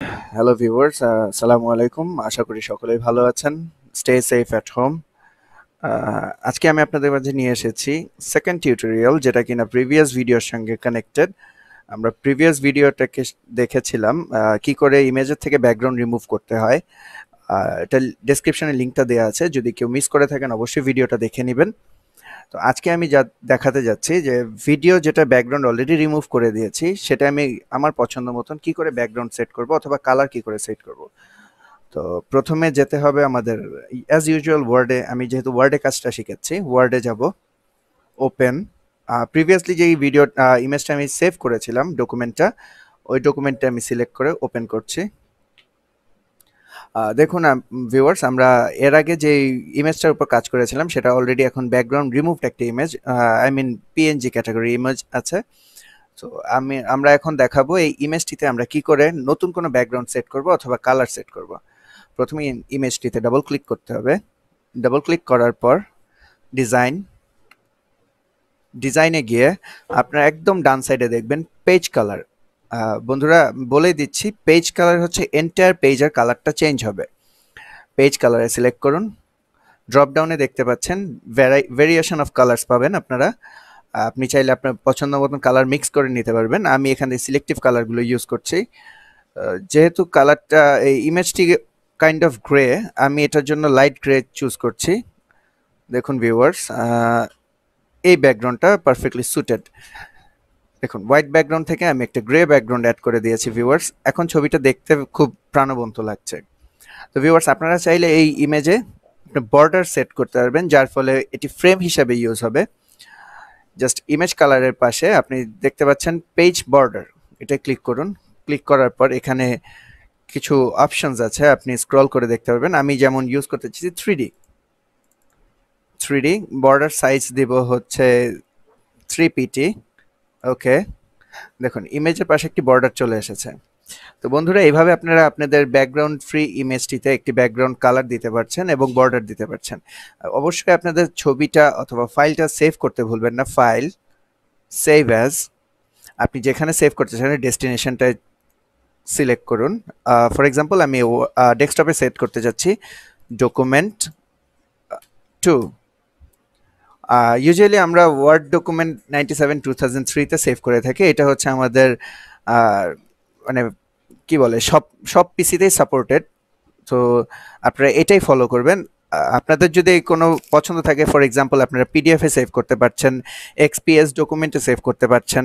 Hello viewers, আসসালামু আলাইকুম। আশা করি সকলেই ভালো আছেন। Stay safe at home. আজকে আমি আপনাদের মাঝে নিয়ে এসেছি সেকেন্ড টিউটোরিয়াল, যেটা কিনা প্রিভিয়াস ভিডিওর সঙ্গে কানেক্টেড। আমরা প্রিভিয়াস ভিডিওটাকে দেখেছিলাম কি করে ইমেজের থেকে ব্যাকগ্রাউন্ড রিমুভ করতে হয়। এটা ডেসক্রিপশনে লিঙ্কটা দেওয়া আছে, যদি কেউ মিস করে থাকেন অবশ্যই ভিডিওটা দেখে নেবেন। তো আজকে আমি যা দেখাতে যাচ্ছি যে ভিডিও যেটা ব্যাকগ্রাউন্ড অলরেডি রিমুভ করে দিয়েছি, সেটা আমি আমার পছন্দ মতন কি করে ব্যাকগ্রাউন্ড সেট করব অথবা কালার কি করে সেট করব। তো প্রথমে যেতে হবে আমাদের অ্যাজ ইউজুয়াল ওয়ার্ডে। আমি যেহেতু ওয়ার্ডে কাজটা শিখাচ্ছি, ওয়ার্ডে যাব, ওপেন। প্রিভিয়াসলি যেই ভিডিও ইমেজটা আমি সেভ করেছিলাম ডকুমেন্টটা, ওই ডকুমেন্টটা আমি সিলেক্ট করে ওপেন করছি। দেখুন ভিউয়ার্স, আমরা এর আগে যে ইমেজটার উপর কাজ করেছিলাম সেটা অলরেডি এখন ব্যাকগ্রাউন্ড রিমুভড একটা image, I mean PNG category image আছে। তো আমরা এখন দেখাবো এই ইমেজটিতে আমরা কি করে নতুন কোনো ব্যাকগ্রাউন্ড সেট করব অথবা কালার সেট করব। প্রথমে ইমেজটিতে ডাবল ক্লিক করতে হবে। ডাবল ক্লিক করার পর ডিজাইনে গিয়ে আপনার একদম ডান সাইডে দেখবেন পেজ কালার। বন্ধুরা বলে দিচ্ছি, পেজ কালার হচ্ছে এন্টায়ার পেজের কালারটা চেঞ্জ হবে। পেজ কালারে সিলেক্ট করুন। ড্রপ ডাউনে দেখতে পাচ্ছেন ভেরিয়েশন অফ কালার্স পাবেন আপনারা। আপনি চাইলে আপনার পছন্দ মতন কালার মিক্স করে নিতে পারবেন। আমি এখানে সিলেক্টিভ কালারগুলো ইউজ করছি। যেহেতু কালারটা এই ইমেজটি কাইন্ড অফ গ্রে, আমি এটার জন্য লাইট গ্রে চুজ করছি। দেখুন ভিউয়ার্স, এই ব্যাকগ্রাউন্ডটা পারফেক্টলি সুটেড। দেখুন হোয়াইট ব্যাকগ্রাউন্ড থেকে আমি একটা গ্রে ব্যাকগ্রাউন্ড অ্যাড করে দিয়েছি ভিউয়ার্স। এখন ছবিটা দেখতে খুব প্রাণবন্ত লাগছে। তো ভিউয়ার্স, আপনারা চাইলে এই ইমেজে বর্ডার সেট করতে পারবেন, যার ফলে এটি ফ্রেম হিসাবে ইউজ হবে। জাস্ট ইমেজ কালারের পাশে আপনি দেখতে পাচ্ছেন পেজ বর্ডার, এটা ক্লিক করুন। ক্লিক করার পর এখানে কিছু অপশনস আছে, আপনি স্ক্রল করে দেখতে পারবেন। আমি যেমন ইউজ করতে চাইছি 3D বর্ডার সাইজ দিব হচ্ছে 3pt। ওকে, দেখুন ইমেজের পাশে একটি বর্ডার চলে এসেছে। তো বন্ধুরা, এইভাবে আপনারা আপনাদের ব্যাকগ্রাউন্ড ফ্রি ইমেজটিতে একটি ব্যাকগ্রাউন্ড কালার দিতে পারছেন এবং বর্ডার দিতে পারছেন। অবশ্যই আপনাদের ছবিটা অথবা ফাইলটা সেভ করতে ভুলবেন না। ফাইল, সেভ অ্যাজ, আপনি যেখানে সেভ করতে চান ডেস্টিনেশনটা সিলেক্ট করুন। ফর এক্সাম্পল আমি ডেস্কটপে সেট করতে যাচ্ছি ডকুমেন্ট 2। ইউজুয়ালি আমরা ওয়ার্ড ডকুমেন্ট 97/2003-তে সেভ করে থাকি। এটা হচ্ছে আমাদের মানে কি বলে, সব পিসিতেই সাপোর্টেড। তো আপনারা এটাই ফলো করবেন। আপনাদের যদি কোনো পছন্দ থাকে, ফর এক্সাম্পল আপনারা পিডিএফে সেভ করতে পারছেন, এক্সপিএস ডকুমেন্টে সেভ করতে পারছেন।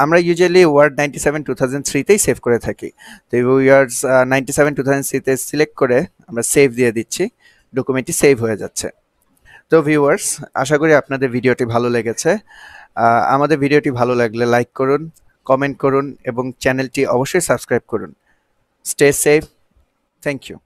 আমরা ইউজুয়ালি ওয়ার্ড 97/2003-তেই সেভ করে থাকি। তো ইয়ার্স 97/2003-তে সিলেক্ট করে আমরা সেভ দিয়ে দিচ্ছি, ডকুমেন্টটি সেভ হয়ে যাচ্ছে। তো ভিউয়ার্স, আশা করি আপনাদের ভিডিওটি ভালো লেগেছে। আমাদের ভিডিওটি ভালো লাগলে লাইক করুন, কমেন্ট করুন এবং চ্যানেলটি অবশ্যই সাবস্ক্রাইব করুন। Stay safe. Thank you.